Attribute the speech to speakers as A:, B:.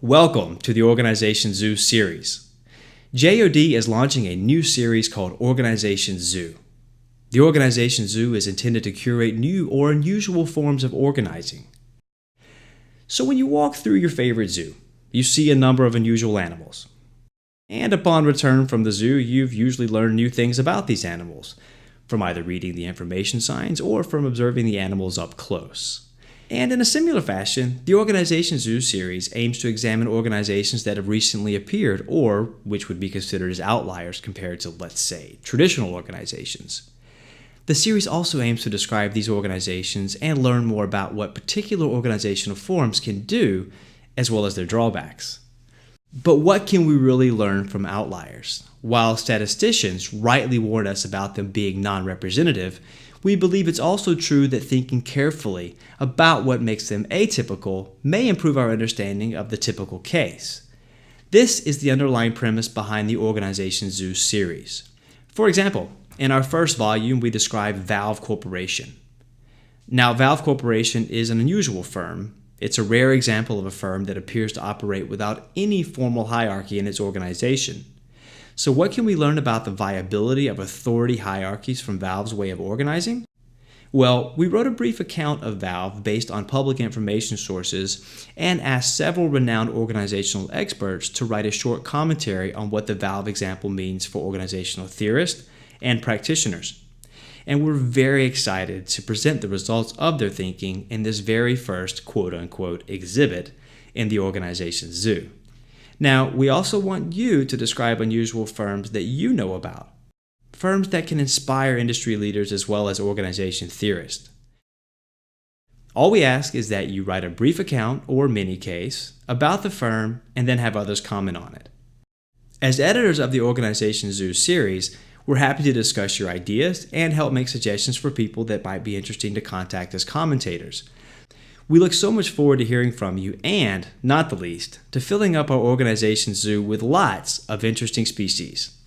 A: Welcome to the Organization Zoo series. JOD is launching a new series called Organization Zoo. The Organization Zoo is intended to curate new or unusual forms of organizing. So when you walk through your favorite zoo, you see a number of unusual animals. And upon return from the zoo, you've usually learned new things about these animals, from either reading the information signs or from observing the animals up close. And in a similar fashion, the Organization Zoo series aims to examine organizations that have recently appeared or which would be considered as outliers compared to, let's say, traditional organizations. The series also aims to describe these organizations and learn more about what particular organizational forms can do, as well as their drawbacks. But what can we really learn from outliers? While statisticians rightly warn us about them being non-representative, we believe it's also true that thinking carefully about what makes them atypical may improve our understanding of the typical case. This is the underlying premise behind the Organization Zoo series. For example, in our first volume, we describe Valve Corporation. Now, Valve Corporation is an unusual firm. It's a rare example of a firm that appears to operate without any formal hierarchy in its organization. So what can we learn about the viability of authority hierarchies from Valve's way of organizing? Well, we wrote a brief account of Valve based on public information sources and asked several renowned organizational experts to write a short commentary on what the Valve example means for organizational theorists and practitioners. And we're very excited to present the results of their thinking in this very first quote-unquote exhibit in the Organization Zoo. Now, we also want you to describe unusual firms that you know about, firms that can inspire industry leaders as well as organization theorists. All we ask is that you write a brief account or mini case about the firm and then have others comment on it. As editors of the Organization Zoo series, we're happy to discuss your ideas and help make suggestions for people that might be interesting to contact as commentators. We look so much forward to hearing from you and, not the least, to filling up our Organization Zoo with lots of interesting species.